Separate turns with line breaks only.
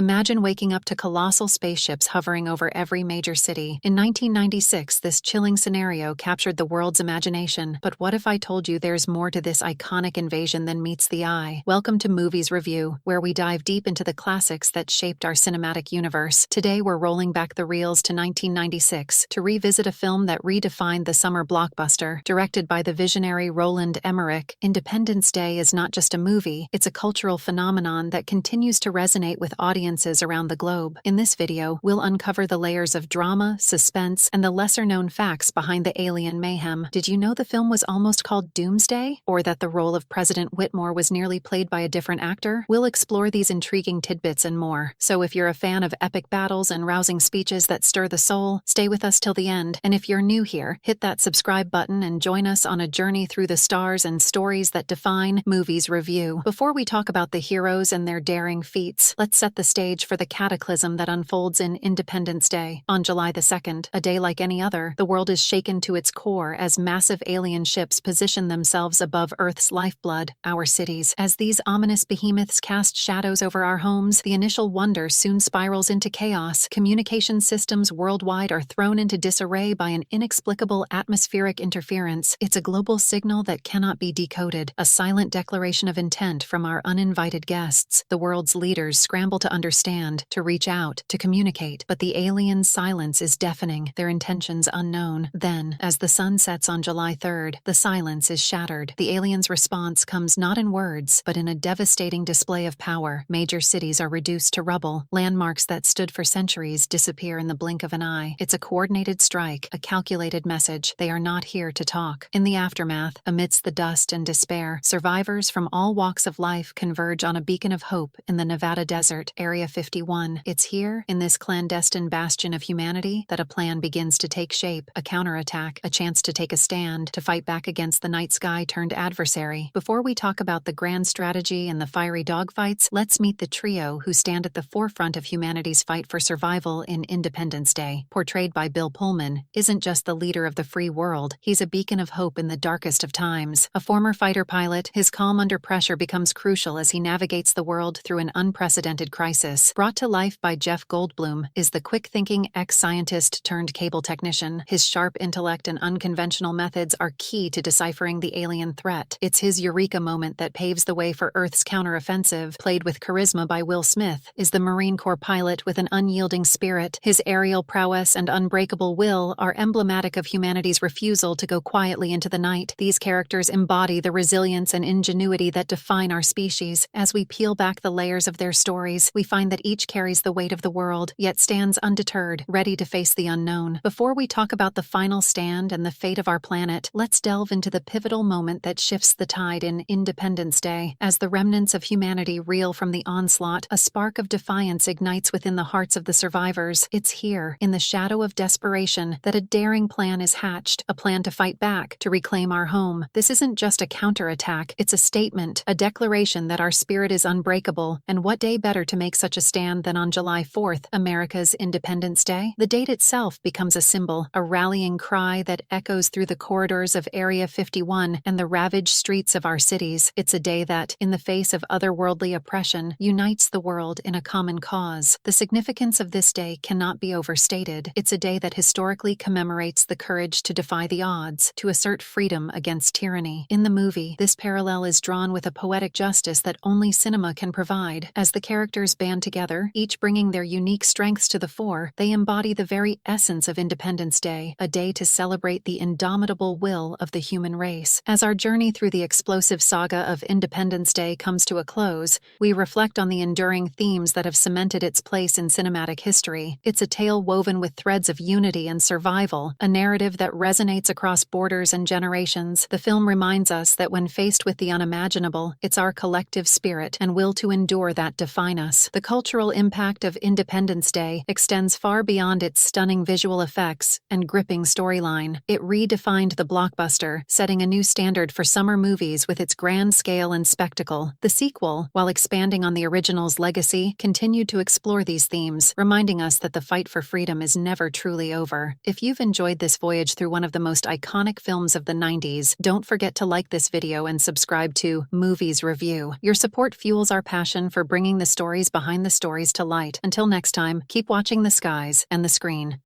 Imagine waking up to colossal spaceships hovering over every major city. In 1996, this chilling scenario captured the world's imagination. But what if I told you there's more to this iconic invasion than meets the eye? Welcome to Movies Review, where we dive deep into the classics that shaped our cinematic universe. Today, we're rolling back the reels to 1996 to revisit a film that redefined the summer blockbuster. Directed by the visionary Roland Emmerich, Independence Day is not just a movie, it's a cultural phenomenon that continues to resonate with audiences around the globe. In this video, we'll uncover the layers of drama, suspense, and the lesser-known facts behind the alien mayhem. Did you know the film was almost called Doomsday? Or that the role of President Whitmore was nearly played by a different actor? We'll explore these intriguing tidbits and more. So if you're a fan of epic battles and rousing speeches that stir the soul, stay with us till the end. And if you're new here, hit that subscribe button and join us on a journey through the stars and stories that define Movies Review. Before we talk about the heroes and their daring feats, let's set the stage for the cataclysm that unfolds in Independence Day. On July the 2nd, a day like any other, the world is shaken to its core as massive alien ships position themselves above Earth's lifeblood, our cities. As these ominous behemoths cast shadows over our homes, the initial wonder soon spirals into chaos. Communication systems worldwide are thrown into disarray by an inexplicable atmospheric interference. It's a global signal that cannot be decoded, a silent declaration of intent from our uninvited guests. The world's leaders scramble to understand, to reach out, to communicate, but the aliens' silence is deafening, their intentions unknown. Then, as the sun sets on July 3rd, the silence is shattered. The aliens' response comes not in words, but in a devastating display of power. Major cities are reduced to rubble. Landmarks that stood for centuries disappear in the blink of an eye. It's a coordinated strike, a calculated message. They are not here to talk. In the aftermath, amidst the dust and despair, survivors from all walks of life converge on a beacon of hope in the Nevada desert, Area 51. It's here, in this clandestine bastion of humanity, that a plan begins to take shape, a counterattack, a chance to take a stand, to fight back against the night sky turned adversary. Before we talk about the grand strategy and the fiery dogfights, let's meet the trio who stand at the forefront of humanity's fight for survival in Independence Day. Portrayed by Bill Pullman, isn't just the leader of the free world, he's a beacon of hope in the darkest of times. A former fighter pilot, his calm under pressure becomes crucial as he navigates the world through an unprecedented crisis. Brought to life by Jeff Goldblum is the quick-thinking ex-scientist turned cable technician. His sharp intellect and unconventional methods are key to deciphering the alien threat. It's his eureka moment that paves the way for Earth's counteroffensive. Played with charisma by Will Smith, is the Marine Corps pilot with an unyielding spirit. His aerial prowess and unbreakable will are emblematic of humanity's refusal to go quietly into the night. These characters embody the resilience and ingenuity that define our species. As we peel back the layers of their stories, we find that each carries the weight of the world, yet stands undeterred, ready to face the unknown. Before we talk about the final stand and the fate of our planet, let's delve into the pivotal moment that shifts the tide in Independence Day. As the remnants of humanity reel from the onslaught, a spark of defiance ignites within the hearts of the survivors. It's here, in the shadow of desperation, that a daring plan is hatched, a plan to fight back, to reclaim our home. This isn't just a counterattack, it's a statement, a declaration that our spirit is unbreakable. And what day better to make such a stand than on July 4th, America's Independence Day? The date itself becomes a symbol, a rallying cry that echoes through the corridors of Area 51 and the ravaged streets of our cities. It's a day that, in the face of otherworldly oppression, unites the world in a common cause. The significance of this day cannot be overstated. It's a day that historically commemorates the courage to defy the odds, to assert freedom against tyranny. In the movie, this parallel is drawn with a poetic justice that only cinema can provide. As the characters band together, each bringing their unique strengths to the fore, they embody the very essence of Independence Day, a day to celebrate the indomitable will of the human race. As our journey through the explosive saga of Independence Day comes to a close, we reflect on the enduring themes that have cemented its place in cinematic history. It's a tale woven with threads of unity and survival, a narrative that resonates across borders and generations. The film reminds us that when faced with the unimaginable, it's our collective spirit and will to endure that define us. The cultural impact of Independence Day extends far beyond its stunning visual effects and gripping storyline. It redefined the blockbuster, setting a new standard for summer movies with its grand scale and spectacle. The sequel, while expanding on the original's legacy, continued to explore these themes, reminding us that the fight for freedom is never truly over. If you've enjoyed this voyage through one of the most iconic films of the 90s, don't forget to like this video and subscribe to Movies Review. Your support fuels our passion for bringing the stories behind behind the stories to light. Until next time, keep watching the skies and the screen.